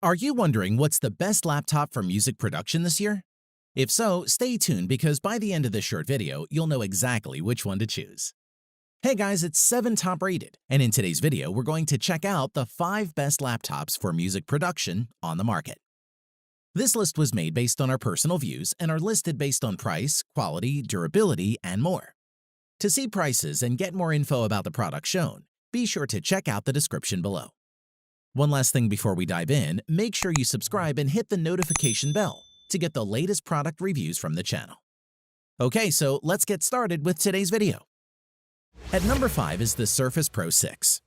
Are you wondering what's the best laptop for music production this year? If so, stay tuned because by the end of this short video, you'll know exactly which one to choose. Hey guys, it's 7 Top Rated, and in today's video, we're going to check out the 5 best laptops for music production on the market. This list was made based on our personal views and are listed based on price, quality, durability, and more. To see prices and get more info about the product shown, be sure to check out the description below. One last thing before we dive in, make sure you subscribe and hit the notification bell to get the latest product reviews from the channel. Okay, so let's get started with today's video. At number 5 is the Surface Pro 6.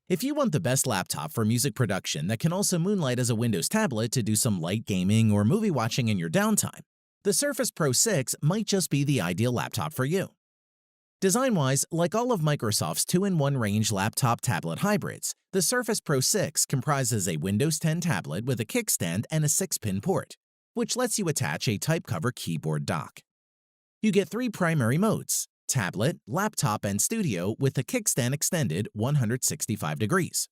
If you want the best laptop for music production that can also moonlight as a Windows tablet to do some light gaming or movie watching in your downtime, the Surface Pro 6 might just be the ideal laptop for you. Design-wise, like all of Microsoft's 2-in-1 range laptop-tablet hybrids, the Surface Pro 6 comprises a Windows 10 tablet with a kickstand and a 6-pin port, which lets you attach a type-cover keyboard dock. You get 3 primary modes: tablet, laptop, and studio, with the kickstand extended 165 degrees.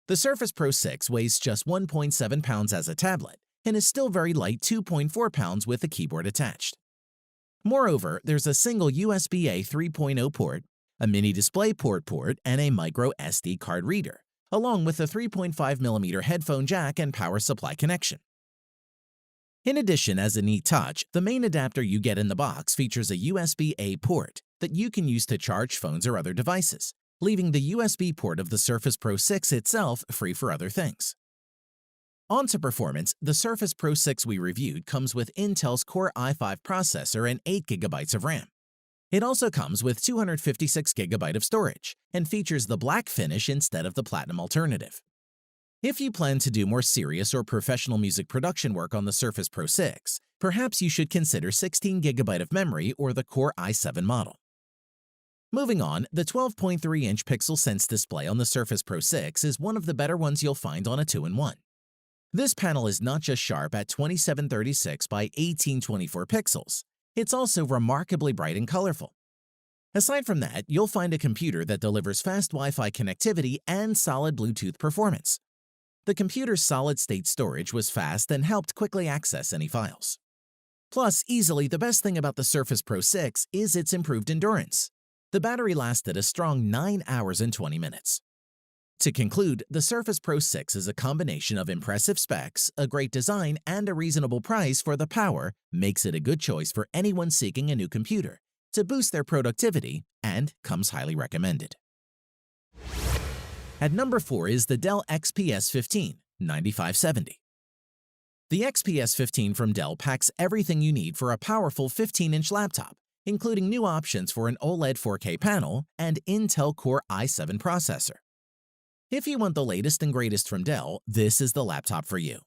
The Surface Pro 6 weighs just 1.7 pounds as a tablet and is still very light, 2.4 pounds with the keyboard attached. Moreover, there's a single USB-A 3.0 port, a mini DisplayPort port, and a micro SD card reader, along with a 3.5mm headphone jack and power supply connection. In addition, as a neat touch, the main adapter you get in the box features a USB-A port that you can use to charge phones or other devices, leaving the USB port of the Surface Pro 6 itself free for other things. On to performance, the Surface Pro 6 we reviewed comes with Intel's Core i5 processor and 8GB of RAM. It also comes with 256GB of storage and features the black finish instead of the platinum alternative. If you plan to do more serious or professional music production work on the Surface Pro 6, perhaps you should consider 16GB of memory or the Core i7 model. Moving on, the 12.3-inch Pixel Sense display on the Surface Pro 6 is one of the better ones you'll find on a 2-in-1. This panel is not just sharp at 2736 by 1824 pixels, it's also remarkably bright and colorful. Aside from that, you'll find a computer that delivers fast Wi-Fi connectivity and solid Bluetooth performance. The computer's solid-state storage was fast and helped quickly access any files. Plus, easily the best thing about the Surface Pro 6 is its improved endurance. The battery lasted a strong 9 hours and 20 minutes. To conclude, the Surface Pro 6 is a combination of impressive specs, a great design, and a reasonable price for the power makes it a good choice for anyone seeking a new computer to boost their productivity and comes highly recommended. At number 4 is the Dell XPS 15 9570. The XPS 15 from Dell packs everything you need for a powerful 15-inch laptop, including new options for an OLED 4K panel and Intel Core i7 processor. If you want the latest and greatest from Dell, this is the laptop for you.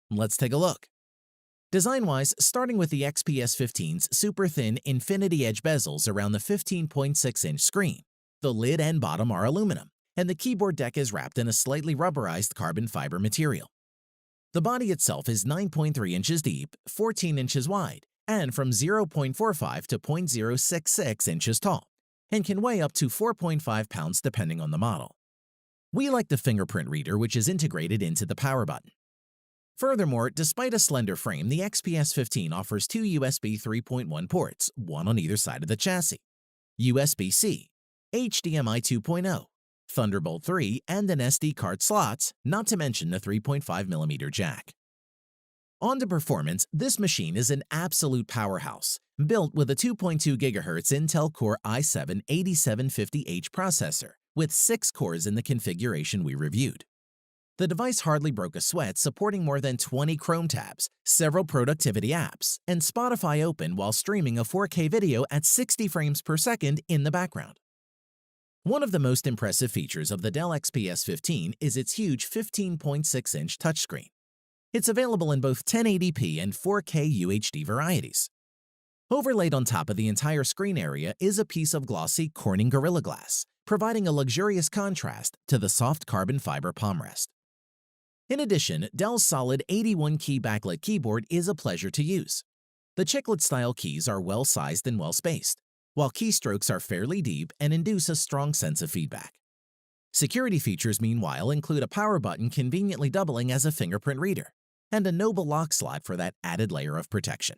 Let's take a look. Design-wise, starting with the XPS 15's super thin Infinity Edge bezels around the 15.6-inch screen, the lid and bottom are aluminum, and the keyboard deck is wrapped in a slightly rubberized carbon fiber material. The body itself is 9.3 inches deep, 14 inches wide, and from 0.45 to 0.066 inches tall, and can weigh up to 4.5 pounds depending on the model. We like the fingerprint reader, which is integrated into the power button. Furthermore, despite a slender frame, the XPS 15 offers 2 USB 3.1 ports, one on either side of the chassis, USB-C, HDMI 2.0, Thunderbolt 3, and an SD card slots, not to mention the 3.5mm jack. On to performance, this machine is an absolute powerhouse, built with a 2.2 GHz Intel Core i7 8750H processor, with 6 cores in the configuration we reviewed. The device hardly broke a sweat, supporting more than 20 Chrome tabs, several productivity apps, and Spotify open while streaming a 4K video at 60 frames per second in the background. One of the most impressive features of the Dell XPS 15 is its huge 15.6-inch touchscreen. It's available in both 1080p and 4K UHD varieties. Overlaid on top of the entire screen area is a piece of glossy Corning Gorilla Glass, providing a luxurious contrast to the soft carbon fiber palm rest. In addition, Dell's solid 81-key backlit keyboard is a pleasure to use. The chiclet-style keys are well-sized and well-spaced, while keystrokes are fairly deep and induce a strong sense of feedback. Security features, meanwhile, include a power button conveniently doubling as a fingerprint reader, and a Noble lock slot for that added layer of protection.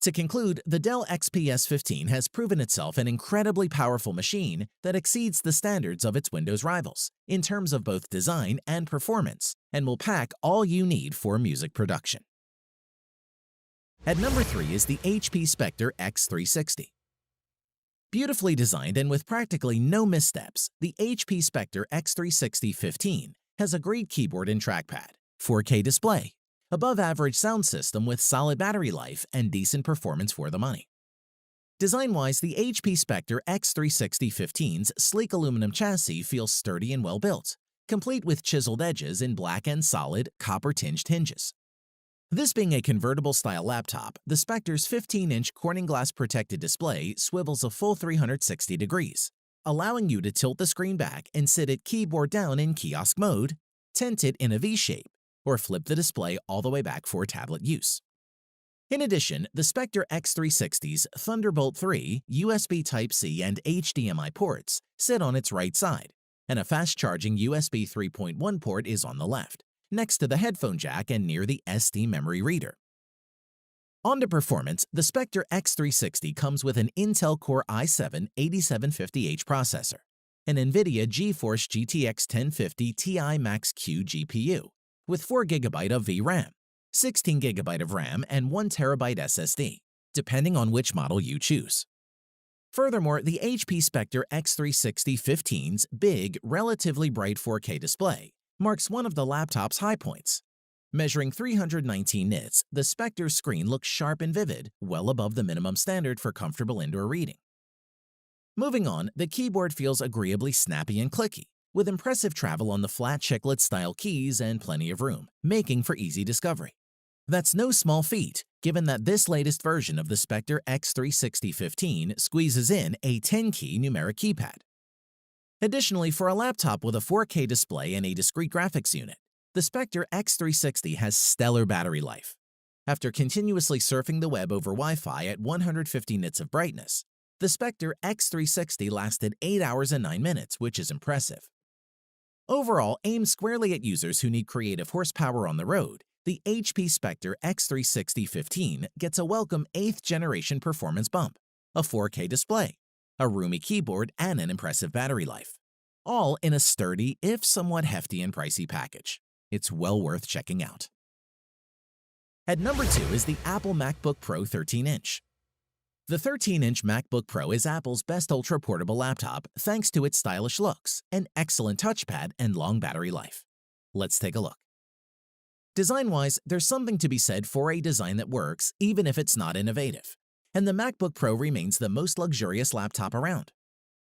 To conclude, the Dell XPS 15 has proven itself an incredibly powerful machine that exceeds the standards of its Windows rivals in terms of both design and performance, and will pack all you need for music production. At number 3 is the HP Spectre X360. Beautifully designed and with practically no missteps, the HP Spectre X360 15 has a great keyboard and trackpad, 4K display, above-average sound system with solid battery life and decent performance for the money. Design-wise, the HP Spectre X360 15's sleek aluminum chassis feels sturdy and well-built, complete with chiseled edges in black and solid, copper-tinged hinges. This being a convertible-style laptop, the Spectre's 15-inch Corning glass-protected display swivels a full 360 degrees, allowing you to tilt the screen back and sit it keyboard down in kiosk mode, tent it in a V-shape, or flip the display all the way back for tablet use. In addition, the Spectre X360's Thunderbolt 3, USB Type-C, and HDMI ports sit on its right side, and a fast-charging USB 3.1 port is on the left, next to the headphone jack and near the SD memory reader. On to performance, the Spectre X360 comes with an Intel Core i7-8750H processor, an NVIDIA GeForce GTX 1050 Ti Max-Q GPU, with 4GB of VRAM, 16GB of RAM, and 1TB SSD, depending on which model you choose. Furthermore, the HP Spectre X360 15's big, relatively bright 4K display marks one of the laptop's high points. Measuring 319 nits, the Spectre's screen looks sharp and vivid, well above the minimum standard for comfortable indoor reading. Moving on, the keyboard feels agreeably snappy and clicky, with impressive travel on the flat chiclet-style keys and plenty of room, making for easy discovery. That's no small feat, given that this latest version of the Spectre X360 15 squeezes in a 10-key numeric keypad. Additionally, for a laptop with a 4K display and a discrete graphics unit, the Spectre X360 has stellar battery life. After continuously surfing the web over Wi-Fi at 150 nits of brightness, the Spectre X360 lasted 8 hours and 9 minutes, which is impressive. Overall, aimed squarely at users who need creative horsepower on the road, the HP Spectre X360 15 gets a welcome 8th-generation performance bump, a 4K display, a roomy keyboard, and an impressive battery life, all in a sturdy, if somewhat hefty and pricey package. It's well worth checking out. At number 2 is the Apple MacBook Pro 13-inch. The 13-inch MacBook Pro is Apple's best ultra-portable laptop thanks to its stylish looks, an excellent touchpad, and long battery life. Let's take a look. Design-wise, there's something to be said for a design that works even if it's not innovative, and the MacBook Pro remains the most luxurious laptop around.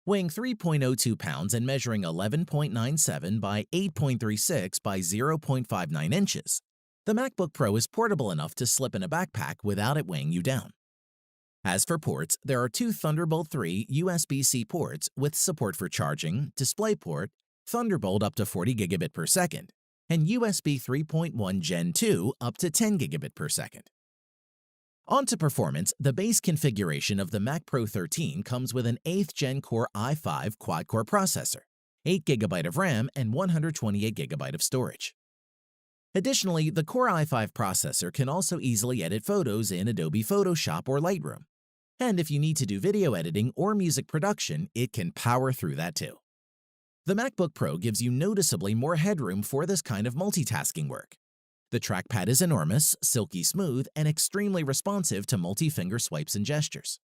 Weighing 3.02 pounds and measuring 11.97 by 8.36 by 0.59 inches, the MacBook Pro is portable enough to slip in a backpack without it weighing you down. As for ports, there are 2 Thunderbolt 3 USB-C ports with support for charging, DisplayPort, Thunderbolt up to 40 gigabit per second, and USB 3.1 Gen 2 up to 10 gigabit per second. On to performance, the base configuration of the Mac Pro 13 comes with an 8th Gen Core i5 quad-core processor, 8GB of RAM, and 128GB of storage. Additionally, the Core i5 processor can also easily edit photos in Adobe Photoshop or Lightroom. And if you need to do video editing or music production, it can power through that too. The MacBook Pro gives you noticeably more headroom for this kind of multitasking work. The trackpad is enormous, silky smooth, and extremely responsive to multi-finger swipes and gestures.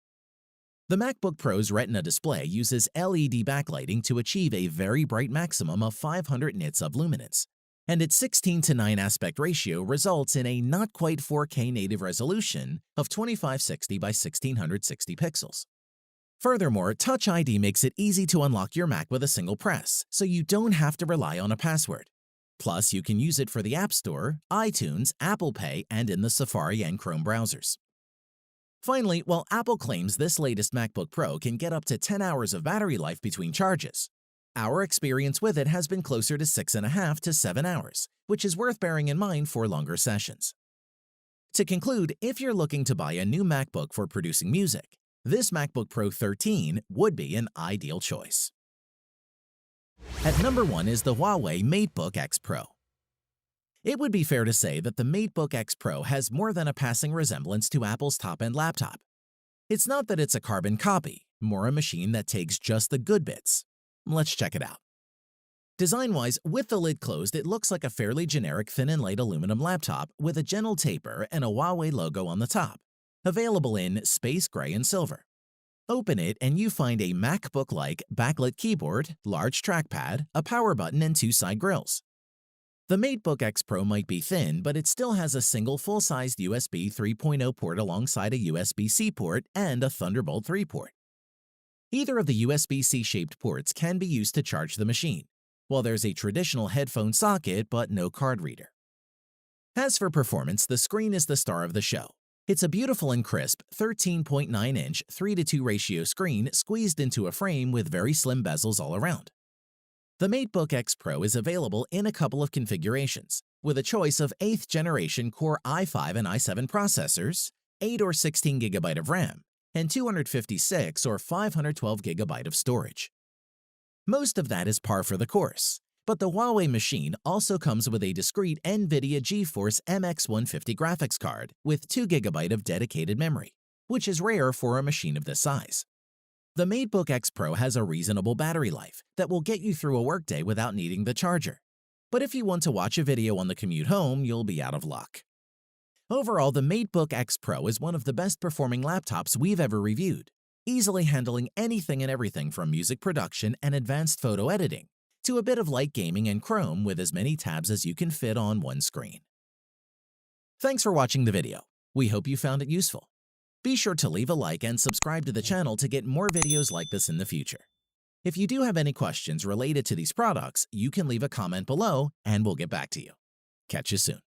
The MacBook Pro's Retina display uses LED backlighting to achieve a very bright maximum of 500 nits of luminance, and its 16:9 aspect ratio results in a not-quite 4K native resolution of 2560 by 1660 pixels. Furthermore, Touch ID makes it easy to unlock your Mac with a single press, so you don't have to rely on a password. Plus, you can use it for the App Store, iTunes, Apple Pay, and in the Safari and Chrome browsers. Finally, while Apple claims this latest MacBook Pro can get up to 10 hours of battery life between charges, our experience with it has been closer to 6.5 to 7 hours, which is worth bearing in mind for longer sessions. To conclude, if you're looking to buy a new MacBook for producing music, this MacBook Pro 13 would be an ideal choice. At number 1 is the Huawei MateBook X Pro. It would be fair to say that the MateBook X Pro has more than a passing resemblance to Apple's top-end laptop. It's not that it's a carbon copy, more a machine that takes just the good bits. Let's check it out. Design-wise, with the lid closed, it looks like a fairly generic thin and light aluminum laptop with a gentle taper and a Huawei logo on the top, available in space gray and silver. Open it and you find a MacBook-like backlit keyboard, large trackpad, a power button, and 2 side grills. The MateBook X Pro might be thin, but it still has a single full-sized USB 3.0 port alongside a USB-C port and a Thunderbolt 3 port. Either of the USB-C shaped ports can be used to charge the machine, while there's a traditional headphone socket but no card reader. As for performance, the screen is the star of the show. It's a beautiful and crisp 13.9-inch 3:2 ratio screen squeezed into a frame with very slim bezels all around. The MateBook X Pro is available in a couple of configurations, with a choice of 8th generation Core i5 and i7 processors, 8 or 16 GB of RAM, and 256 or 512 GB of storage. Most of that is par for the course, but the Huawei machine also comes with a discrete NVIDIA GeForce MX 150 graphics card with 2 GB of dedicated memory, which is rare for a machine of this size. The MateBook X Pro has a reasonable battery life that will get you through a workday without needing the charger. But if you want to watch a video on the commute home, you'll be out of luck. Overall, the MateBook X Pro is one of the best performing laptops we've ever reviewed, easily handling anything and everything from music production and advanced photo editing to a bit of light gaming and Chrome with as many tabs as you can fit on one screen. Thanks for watching the video. We hope you found it useful. Be sure to leave a like and subscribe to the channel to get more videos like this in the future. If you do have any questions related to these products, you can leave a comment below and we'll get back to you. Catch you soon.